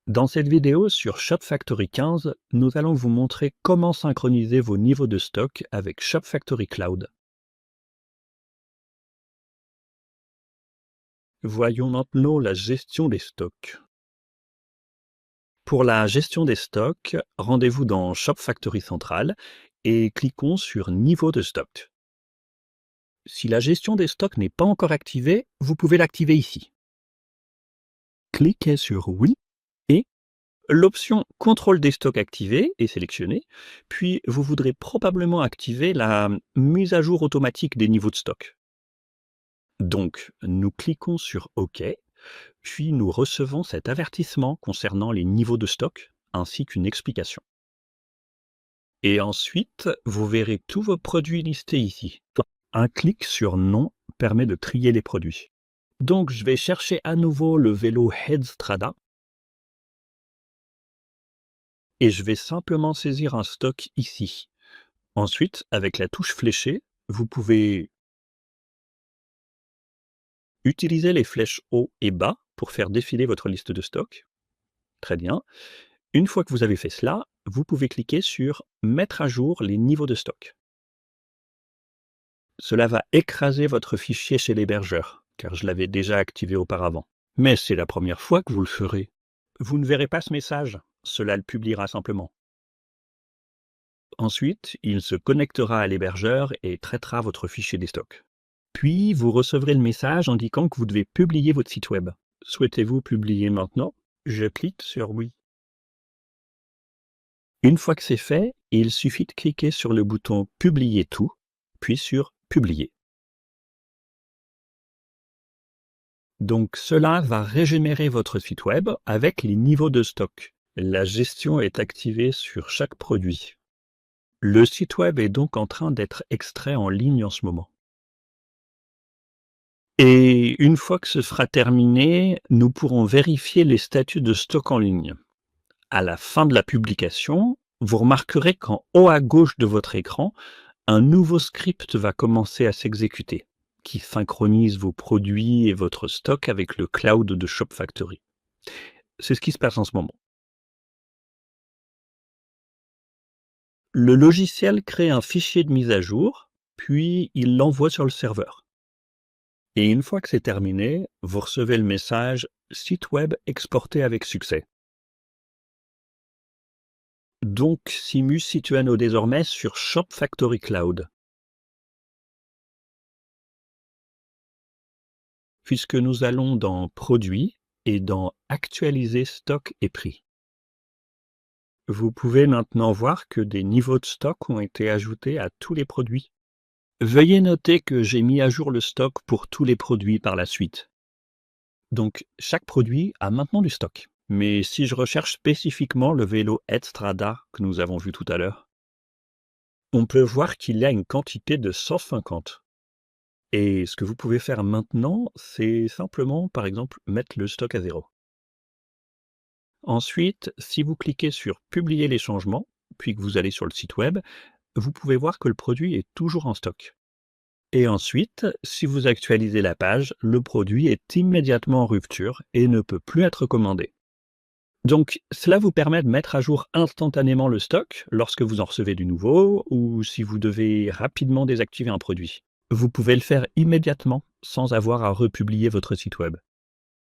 Dans cette vidéo sur Shop Factory 15, nous allons vous montrer comment synchroniser vos niveaux de stock avec Shop Factory Cloud. Voyons maintenant la gestion des stocks. Pour la gestion des stocks, rendez-vous dans Shop Factory Central et cliquons sur Niveau de stock. Si la gestion des stocks n'est pas encore activée, vous pouvez l'activer ici. Cliquez sur Oui et l'option Contrôle des stocks activée est sélectionnée, puis vous voudrez probablement activer la mise à jour automatique des niveaux de stock. Donc, nous cliquons sur OK, puis nous recevons cet avertissement concernant les niveaux de stock, ainsi qu'une explication. Et ensuite, vous verrez tous vos produits listés ici. Un clic sur Non permet de trier les produits. Donc, je vais chercher à nouveau le vélo Headstrada. Et je vais simplement saisir un stock ici. Ensuite, avec la touche fléchée, vous pouvez utiliser les flèches haut et bas pour faire défiler votre liste de stock. Très bien. Une fois que vous avez fait cela, vous pouvez cliquer sur « Mettre à jour les niveaux de stock ». Cela va écraser votre fichier chez l'hébergeur, car je l'avais déjà activé auparavant. Mais c'est la première fois que vous le ferez. Vous ne verrez pas ce message, cela le publiera simplement. Ensuite, il se connectera à l'hébergeur et traitera votre fichier des stocks. Puis, vous recevrez le message indiquant que vous devez publier votre site web. Souhaitez-vous publier maintenant? Je clique sur Oui. Une fois que c'est fait, il suffit de cliquer sur le bouton « Publier tout », puis sur « Publier ». Donc cela va régénérer votre site web avec les niveaux de stock. La gestion est activée sur chaque produit. Le site web est donc en train d'être extrait en ligne en ce moment. Et une fois que ce sera terminé, nous pourrons vérifier les statuts de stock en ligne. À la fin de la publication, vous remarquerez qu'en haut à gauche de votre écran, un nouveau script va commencer à s'exécuter, qui synchronise vos produits et votre stock avec le cloud de Shop Factory. C'est ce qui se passe en ce moment. Le logiciel crée un fichier de mise à jour, puis il l'envoie sur le serveur. Et une fois que c'est terminé, vous recevez le message « Site web exporté avec succès ». Donc, Simus Situano désormais sur Shop Factory Cloud. Puisque nous allons dans Produits et dans Actualiser stock et prix. Vous pouvez maintenant voir que des niveaux de stock ont été ajoutés à tous les produits. Veuillez noter que j'ai mis à jour le stock pour tous les produits par la suite. Donc, chaque produit a maintenant du stock. Mais si je recherche spécifiquement le vélo Headstrada que nous avons vu tout à l'heure, on peut voir qu'il y a une quantité de 150. Et ce que vous pouvez faire maintenant, c'est simplement, par exemple, mettre le stock à 0. Ensuite, si vous cliquez sur « Publier les changements », puis que vous allez sur le site web, vous pouvez voir que le produit est toujours en stock. Et ensuite, si vous actualisez la page, le produit est immédiatement en rupture et ne peut plus être commandé. Donc, cela vous permet de mettre à jour instantanément le stock lorsque vous en recevez du nouveau ou si vous devez rapidement désactiver un produit. Vous pouvez le faire immédiatement sans avoir à republier votre site web.